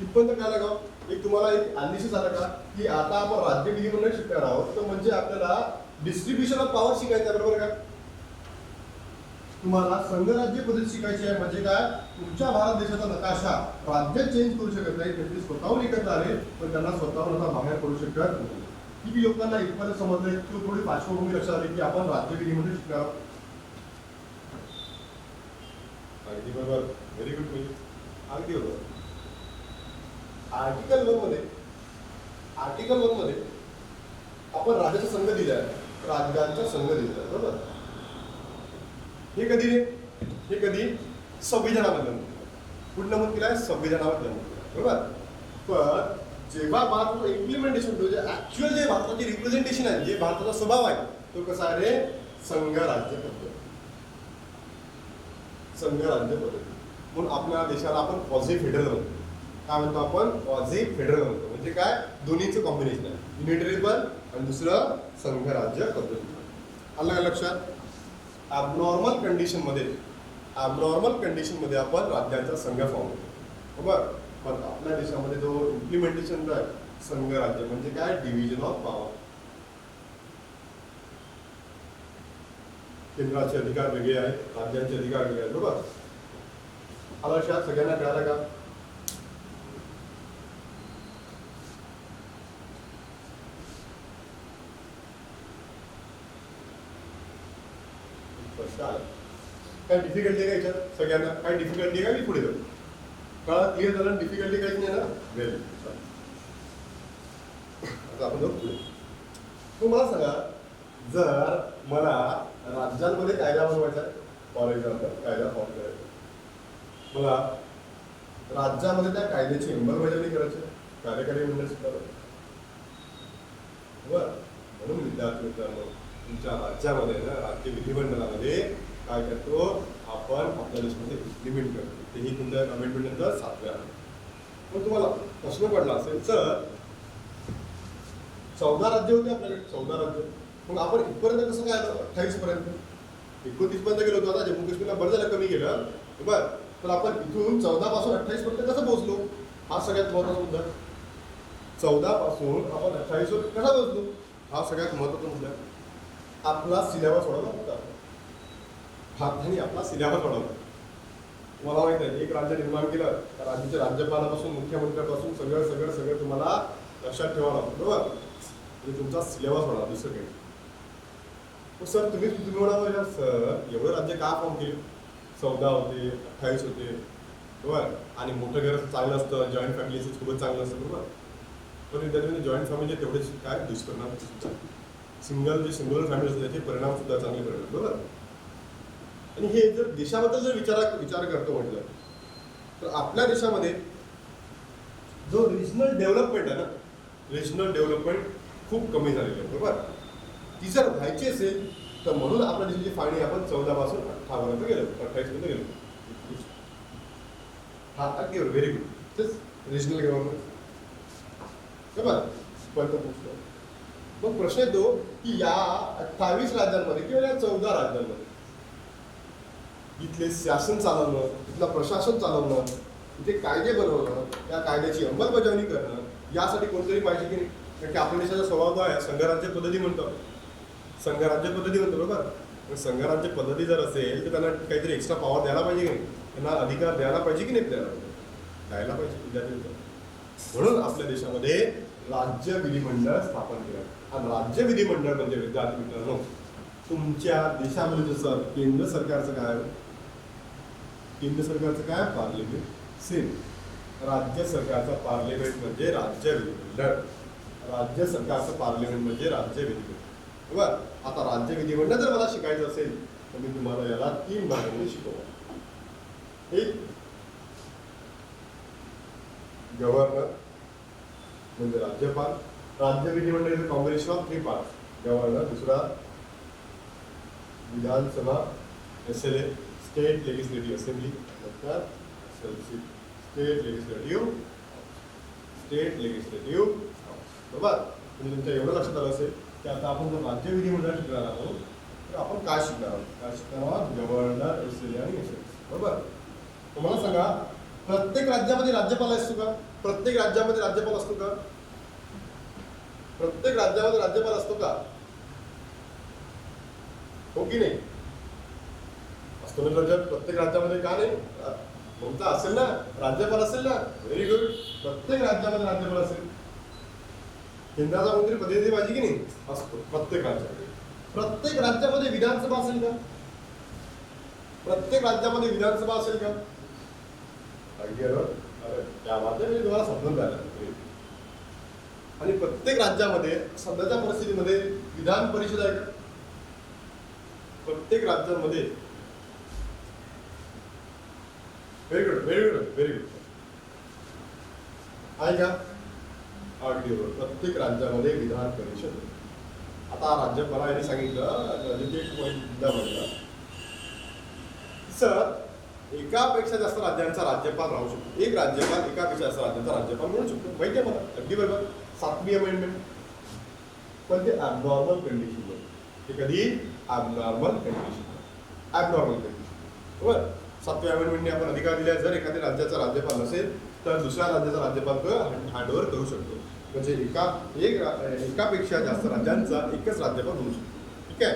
इथपर्यंत काय लागाव, एक तुम्हाला एक अनालिसिस आलं का की आता आपण राज्य विधिमंडळ शिकणार आहोत, तर म्हणजे आपल्याला डिस्ट्रीब्युशन ऑफ पॉवर शिकायचं आहे, बरोबर का? तुम्हाला संघराज्य पद्धती शिकायची आहे. म्हणजे काय, तुमच्या भारत देशाचा नकाशा राज्य चेंज करू शकत नाही, त्यांनी स्वतःहून एकत्र आले पण त्यांना स्वतःहून आता बाहेर पडू शकत नाही. किती लोकांना इथपर्यंत समजलंय की थोडी पार्श्वभूमी लक्षात आली की आपण राज्य विधिमंडळ शिकणार आहोत. अगदी बरोबर, व्हेरी गुड. म्हणजे अगदी बरोबर. आर्टिकल 1 मध्ये आपण राज्याचा संघ दिलाय, राज्यांचा संघ दिलाय, बरोबर. हे कधी रे, हे कधी संविधानामध्ये कुठं नमूद केलं आहे, संविधानामध्ये नमूद केलं, बरोबर. पण जेव्हा भारताचं इम्प्लिमेंटेशन होतं, जे ऍक्च्युअल जे भारताचे रिप्रेझेंटेशन आहे, जे भारताचा स्वभाव आहे, तो कसा आहे रे, संघ राज्य पद्धती. संघ राज्य पद्धती म्हणून आपल्या देशाला आपण क्वाझी फेडरल म्हणतो. काय म्हणतो आपण, क्वाझी फेडरल म्हणतो. म्हणजे काय, दोन्हीचं कॉम्बिनेशन आहे, युनिटरी पण आणि दुसरं संघ राज्य पद्धती. आलं का लक्षात? ॲबनॉर्मल कंडिशनमध्ये आपण राज्याचा संघ फॉर्म करतो, बरोबर. पण आपल्या देशामध्ये जो इम्प्लिमेंटेशन आहे संघ राज्य, म्हणजे काय, डिव्हिजन ऑफ पॉवर. केंद्राचे अधिकार वेगळे आहेत, राज्यांचे अधिकार वेगळे आहेत, बरोबर. आलं लक्षात? सगळ्यांना कळालं का? काय डिफिकल्टी काय याच्यात सगळ्यांना? काय डिफिकल्टी काय, मी पुढे जाऊ. कळा, क्लिअर झालं? डिफिकल्टी काहीच नाही ना? वेल, आता आपण जाऊ पुढे. मग मला सांगा, जर मला राज्यांमध्ये कायदा बनवायचा आहे, फॉर एक्झाम्पल कायदा फॉर्म करायचा, मला राज्यामध्ये त्या कायद्याची अंमलबजावणी करायची, कार्यकारी मंडळ शिकावं, बरं. म्हणून विद्यार्थी मित्रांनो, तुमच्या राज्यामध्ये ना राज्य विधिमंडळामध्ये काय करतो आपण, आपल्या देशामध्ये इम्प्लिमेंट करतो. तेही तुमच्या अमेंडमेंटनंतर 7व्या. मग तुम्हाला प्रश्न पडला असेल, सर 14 राज्य होते आपल्याकडे, 14 राज्य, मग आपण इथपर्यंत कसं काय आलं, 28 पर्यंत, 29 पर्यंत गेलो होतो. आता जम्मू काश्मीरला बरं झालं कमी केलं, बरं. तर आपण इथून 14 पासून 28 पर्यंत कसं पोहोचलो, हा सगळ्यात महत्त्वाचा मुद्दा. 14 पासून आपण 28 वर कसा पोहोचलो, हा सगळ्यात महत्त्वाचा मुद्दा. आपला सिलेबस वाढवला होता, भारताने आपला सिलेबस वाढवला. तुम्हाला माहित आहे, एक राज्य निर्माण केलं, त्या राज्याच्या राज्यपालापासून मुख्यमंत्र्यापासून सगळं तुम्हाला लक्षात ठेवावं लागतं, बरोबर. म्हणजे तुमचा सिलेबस वाढवा, दुसरं काही. मग सर तुम्ही म्हणाला, सर एवढं राज्य का फॉर्म केले, 14 होते, 28 होते, बरोबर. आणि मोठं घर चांगलं असतं, जॉईंट फॅमिलीचं खूपच चांगलं असतं, बरोबर. पण त्याच्यामध्ये जॉईंट फॅमिली तेवढेच काय दुष्परिणाम, सिंगल फॅमिली असते त्याचे परिणाम सुद्धा चांगले परिणाम, बरोबर. आणि हे जर देशाबद्दल जर विचार करतो म्हटलं, तर आपल्या देशामध्ये जो रिजनल डेव्हलपमेंट आहे ना, रिजनल डेव्हलपमेंट खूप कमी झालेली आहे, बरोबर. ती जर व्हायची असेल तर म्हणून आपल्या देशाची फाळणी आपण 14 पासून 18 पर्यंत गेलो, 28 पर्यंत गेलो. हा अगदी व्हेरी गुड. तेच रिजनल गव्हर्नमेंट, बरोबर. पण मग प्रश्न येतो की या 28 राज्यांमध्ये किंवा या 14 राज्यांमध्ये इथले शासन चालवणं, इथलं प्रशासन चालवणं, इथे कायदे बनवणं, त्या कायद्याची अंमलबजावणी करणं, यासाठी कोणतरी पाहिजे की नाही. कारण की आपल्या देशाचा स्वभाव तो आहे, संघराज्य पद्धती म्हणतो, बरोबर. संघराज्य पद्धती जर असेल तर त्यांना काहीतरी एक्स्ट्रा पॉवर द्यायला पाहिजे की नाही, त्यांना अधिकार द्यायला पाहिजे की नाही, द्यायला पाहिजे विद्यार्थी. म्हणून आपल्या देशामध्ये राज्य विधिमंडळ स्थापन केलं. आणि राज्य विधिमंडळ म्हणजे विद्यार्थी मित्रांनो, तुमच्या देशामध्ये जसं केंद्र सरकारचं काय पार्लिमेंट, सेम राज्य सरकारचा पार्लिमेंट म्हणजे राज्य विधिमंडळ, राज्य सरकारचं पार्लिमेंट म्हणजे राज्य विधिमंडळ, बरोबर. आता राज्य विधिमंडळ जर मला शिकायचं असेल तर मी तुम्हाला याला 3 भागांमध्ये शिकवतो. एक गव्हर्नर म्हणजे राज्यपाल, राज्य विधिमंडळ is a combination of 3 parts, governor, दुसरा विधानसभा SLA स्टेट लेजिस्लेटिव्ह असेंब्ली नंतर स्टेट लेजिस्लेटिव्ह बरोबर. म्हणजे तुमच्या एवढं लक्षात आलं असेल की आता आपण जर राज्य विधिमंडळ शिकणार आहोत तर आपण काय शिकणार आहोत गव्हर्नर, एसएलए आणि एसएलसी बरोबर. तुम्हाला सांगा प्रत्येक राज्यामध्ये राज्यपाल असतो का? प्रत्येक राज्यामध्ये राज्यपाल असतो का? प्रत्येक राज्यामध्ये राज्यपाल असतो का? हो की नाही? असतो ना राज्यात, प्रत्येक राज्यामध्ये का नाही? तुमचा असेल ना, राज्यपाल असेल ना, व्हेरी गुड. प्रत्येक राज्यामध्ये राज्यपाल असेल. केंद्राचा मंत्री प्रतिनिधी पाहिजे की नाही? असतो प्रत्येक राज्यामध्ये. प्रत्येक राज्यामध्ये विधानसभा असेल का? प्रत्येक राज्यामध्ये विधानसभा असेल का? अरे त्या बाबतीत मी तुम्हाला समजून जायला. आणि प्रत्येक राज्यामध्ये सध्याच्या परिस्थितीमध्ये विधान परिषद आहे का? प्रत्येक राज्यांमध्ये व्हेरी गुड आहे का? अगदी बरोबर. प्रत्येक राज्यामध्ये विधान परिषद. आता राज्यपालांनी सांगितलं सर एकापेक्षा जास्त राज्यांचा राज्यपाल राहू शकतो. एक राज्यपाल एकापेक्षा जास्त राज्यांचा राज्यपाल म्हणू शकतो. माहिती आहे मला, अगदी बरोबर. 7वी अमेंडमेंट. पण ते ॲबनॉर्मल कंडिशन. ते कधी ॲबनॉर्मल कंडिशन बरोबर. 7व्या अमेंडमेंटने आपण अधिकार दिला जर एखाद्या राज्याचा राज्यपाल नसेल तर दुसऱ्या राज्याचा राज्यपाल तो हँडओव्हर करू शकतो. म्हणजे एकापेक्षा जास्त राज्यांचा एकच राज्यपाल होऊ शकतो. ठीक आहे.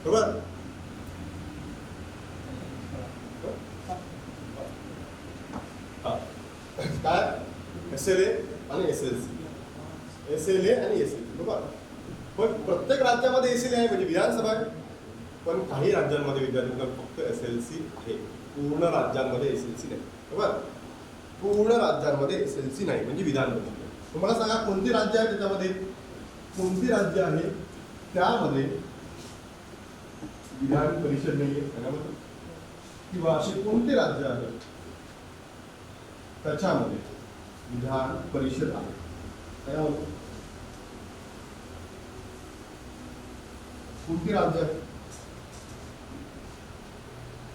बरोबर. काय एसएलए आणि एसएलसी बरोबर. पण प्रत्येक राज्यामध्ये एसएलए आहे म्हणजे विधानसभा आहे. पण काही राज्यांमध्ये विद्यार्थ्यांना फक्त एसएलसी आहे. पूर्ण राज्यांमध्ये एसएलसी नाही बरोबर. पूर्ण राज्यांमध्ये एसएलसी नाही म्हणजे विधान परिषद. तुम्हाला सांगा कोणती राज्य आहे त्याच्यामध्ये? कोणती राज्य आहे त्यामध्ये विधान परिषद नाही आहे? किंवा असे कोणते राज्य आहे त्याच्यामध्ये विधान परिषद आहे? त्यामध्ये कोणती राज्य आहे?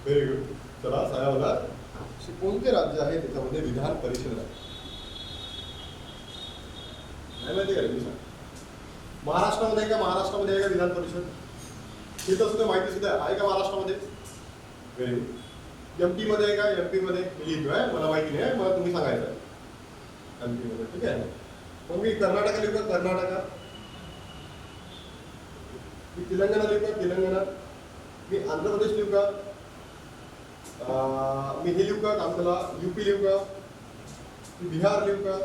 Very good. चला सांगा मला असे कोणते राज्य आहे त्याच्यामध्ये विधान परिषद आहे? नाही माहिती का? सांग. महाराष्ट्रामध्ये आहे का? महाराष्ट्रामध्ये आहे का विधान परिषद? हे तर सुद्धा माहिती सुद्धा आहे का महाराष्ट्रामध्ये? Very good. एमपी मध्ये आहे का? एमपी मध्ये लिहितोय, मला माहिती नाही, मला तुम्ही सांगायचं. एमपी मध्ये ठीक आहे. मग मी कर्नाटका लिहू का? कर्नाटका. मी तेलंगणा लिहू का? तेलंगणा. मी आंध्र प्रदेश लिहू का? मी हे लिहू का? काम त्याला यूपी लिहू का? मी बिहार लिहू का?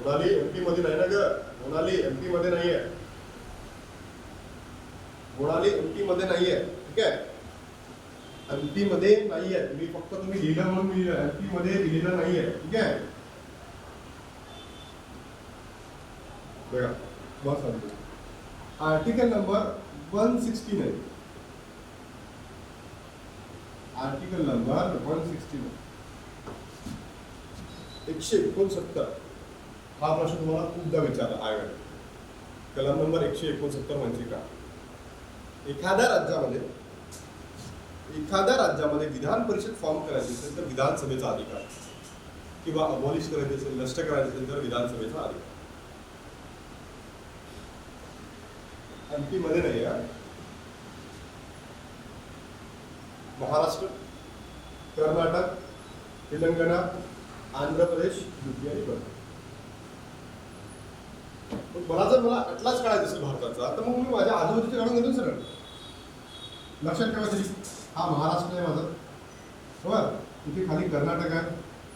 मोनाली एमपी मध्ये नाही ना ग. मोनाली एमपी मध्ये नाहीये. मोनाली एमपी मध्ये नाहीये. ठीक आहे. एमपी मध्ये नाहीये. तुम्ही लिहिलं म्हणून लिहिलं. एमपी मध्ये लिहिलं नाहीये. ठीक आहे. बघा मग सांगतो. Article number 169. Article number 169 169. हा प्रश्न तुम्हाला खूपदा विचारला आहे. कलम नंबर 169 म्हणजे का? एखाद्या राज्यामध्ये विधान परिषद फॉर्म करायची असेल तर विधानसभेचा अधिकार किंवा अबॉलिश करायचे असेल, नष्ट करायचे असेल तर विधानसभेचा अधिकार. एमपी मध्ये नाही आहे. महाराष्ट्र, कर्नाटक, तेलंगणा, आंध्र प्रदेश, यूपी आणि बिहार. मला जर अटलास काढायचा असेल भारताचा तर मग मी माझ्या आजूबाजूचे काढून घेतो सर. लक्षात ठेवा तरी हा महाराष्ट्र आहे माझा बरोबर. इथे खाली कर्नाटक आहे,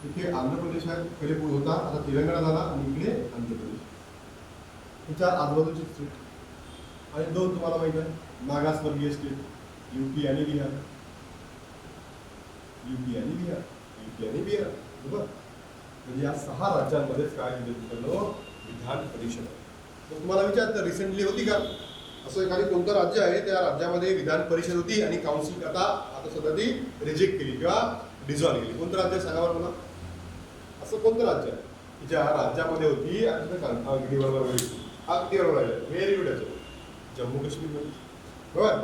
इथे आंध्र प्रदेश आहे. पहिले पुढे होता, आता तेलंगणा झाला आणि इकडे आंध्र प्रदेश. हे 4 आजूबाजूचे स्टेट. आणि 2 तुम्हाला माहिती आहे मागासवर्गीय स्टेट, यूपी आणि बिहार. यूपी आणि बिहार बरोबर. म्हणजे या 6 राज्यांमध्येच काय विधान परिषद. मग तुम्हाला विचारतं रिसेंटली होती का? असं एखादी कोणतं राज्य आहे त्या राज्यामध्ये विधान परिषद होती आणि काउन्सिल आता सध्या ती रिजेक्ट केली किंवा डिझॉल्व्ह केली. कोणतं राज्य सांगा बरं मला, असं कोणतं राज्य आहे की ज्या राज्यामध्ये होती अगदी बरोबर अगदी बरोबर आहे, व्हेरी गुड आहे. जम्मू काश्मीर बरोबर.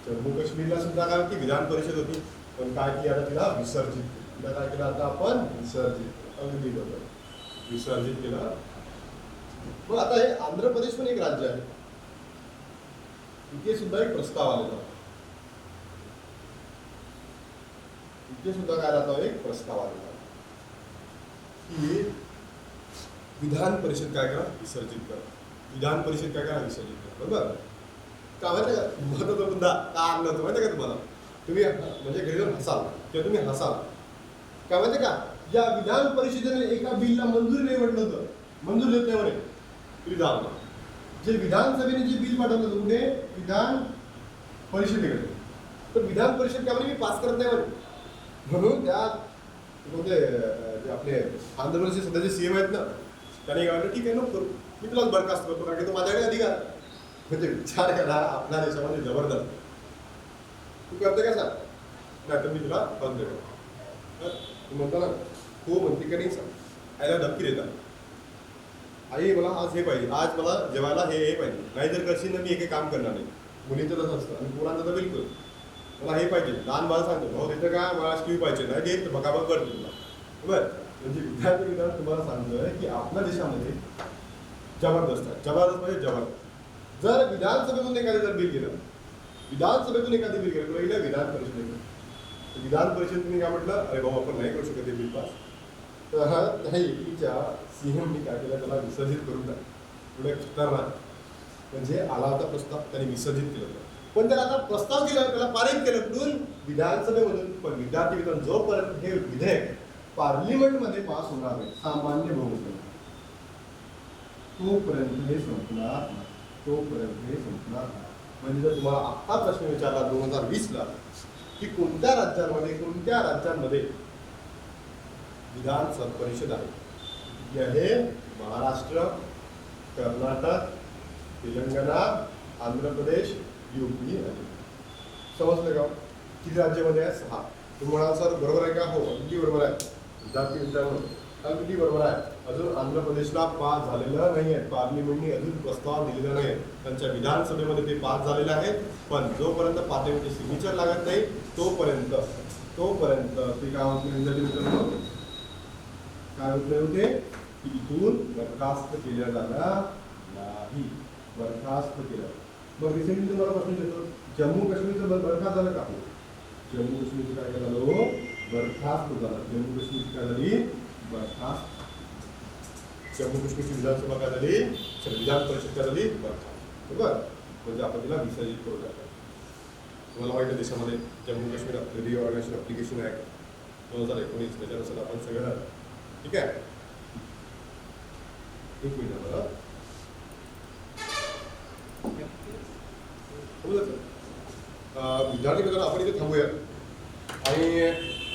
जम्मू काश्मीरला सुद्धा काय होती विधान परिषद होती, पण काय की आता तिला विसर्जित केलं. तिला काय केलं आता आपण विसर्जित, अगदी बरोबर विसर्जित केलं. मग आता हे आंध्र प्रदेश पण एक राज्य आहे, इथे सुद्धा एक प्रस्ताव आलेला, इथे सुद्धा काय राहतो एक प्रस्ताव आलेला की विधान परिषद काय करा विसर्जित करा, विधान परिषद काय करा विसर्जित करा. बरोबर का माहिती का महत्वाचा मुद्दा का आणलं होतं माहिती का तुम्हाला, तुम्ही म्हणजे घरी जाऊन हसाल किंवा तुम्ही हसाल का माहिती का, या विधान परिषदेने एका बिलला मंजुरी नाही म्हटलं होतं, मंजूर देत नाही म्हणे. तुम्ही जा जे विधानसभेने जे बिल पाठवलं होतं कुठे विधान परिषदेकडे, तर विधान परिषद काय म्हणे मी पास करत नाही म्हणे. म्हणून त्या कोणते जे आपले आंध्र प्रदेशचे सध्याचे सीएम आहेत ना, त्याने काय म्हटलं ठीक आहे नको करू, मी तुलाच बरखास्त करतो कारण की तो माझ्याकडे अधिकार. म्हणजे विचार करा आपल्या देशामध्ये जबरदस्त, तू करते का सांग, नाही तर मी तुला बंद करतो. तू म्हणतो ना हो म्हणते का नाही सांग, आईला धमकी देतात, आई मला आज हे पाहिजे, आज मला जेवायला हे पाहिजे, नाही जर करशील ना मी हे काम करणार नाही. मुलींचं तसं असतं आणि मुलांचं तर बिलकुल मला हे पाहिजे. लहान बाळ सांगतो भाऊ तिथं का मला स्कीव पाहिजे, नाही देत बघाबघ करतो तुला. बरं म्हणजे विधान तुम्हाला सांगतोय की आपल्या देशामध्ये जबरदस्त आहे, जबरदस्त म्हणजे जबरदस्त. जर विधानसभेतून एखादं जर बिल गेलं, विधानसभेतून एखादं बिल गेलं पहिलं विधान परिषदेत, विधान परिषद तुम्ही काय म्हटलं अरे भाऊ आपण नाही करू शकत हे बिल पास, तर हा त्या युपीच्या सीएमनी काय केलं त्याला विसर्जित करून टाकलं. पुढे खतरनाक म्हणजे आला होता प्रस्ताव त्याने विसर्जित केलं होतं, पण त्याला आता प्रस्ताव केला त्याला पारित केलं कुठून विधानसभेमधून. पण विद्यार्थी विधान जोपर्यंत हे विधेयक पार्लिमेंटमध्ये पास होणार नाही सामान्य बहुमताने तोपर्यंत हे संपणार, तोपर्यंत हे संपणार. म्हणजे जर तुम्हाला आत्ता प्रश्न विचारला 2020ला की कोणत्या राज्यांमध्ये विधान परिषद आहे, हे महाराष्ट्र, कर्नाटक, तेलंगणा, आंध्र प्रदेश, यूपी आहे. समजलं का? किती राज्यामध्ये आहे? 6. तुम्ही म्हणाल सर बरोबर आहे का? हो अगदी बरोबर आहे. विद्यार्थी मित्रांनो अगदी बरोबर आहे. अजून आंध्र प्रदेशला पास झालेलं नाही आहे, पार्लिमेंटने अजून प्रस्ताव दिलेला नाही आहे. त्यांच्या विधानसभेमध्ये ते पास झालेले आहेत, पण जोपर्यंत पार्लिमेंटचे सिग्नेचर लागत नाही तोपर्यंत ते काय होत मित्रांनो, काय होते की इथून बरखास्त केल्या जाणार नाही, बरखास्त केलं. मग रिसेंटली तुम्हाला प्रश्न येतो जम्मू काश्मीरचं बरखास्त झालं का? जम्मू काश्मीरचं काय झालं? बरखास्त झालं. जम्मू काश्मीर काय झाली? बरखास्त. जम्मू काश्मीरची विधानसभा काय झाली? विधान परिषद काय झाली? बरखास्त. बरोबर, म्हणजे आपण तिला विसर्जित करू टाकलं. तुम्हाला माहिती आहे देशामध्ये Jammu Kashmir reorganisation application act 2019 त्याच्यानुसार आपण सगळं ठीक आहे. एक मिनिट मला विद्यार्थी मित्रांनो आपण इथे थांबूया आणि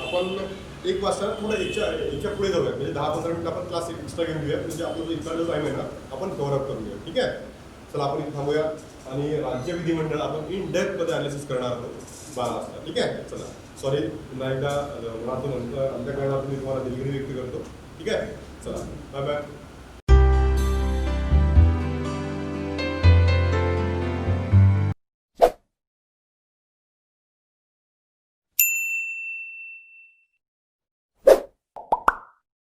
आपण 1 वाजता थोडं याच्या पुढे जाऊया, म्हणजे 10-15 मिनिट आपण क्लास एक्स्ट्रा घेऊन घेऊया, म्हणजे आपला जो इथला जो टाईम आहे ना आपण कव्हर अप करून घेऊया. ठीक आहे, चला आपण इथे थांबूया आणि राज्य विधिमंडळ आपण इन डेप्थमध्ये अनालिसिस करणार आहोत 12 वाजता. ठीक आहे, चला सॉरी पुन्हा एकदा मनातून अंतकरणातून मी तुम्हाला दिलगिरी व्यक्त करतो. ठीक आहे, चला बाय बाय.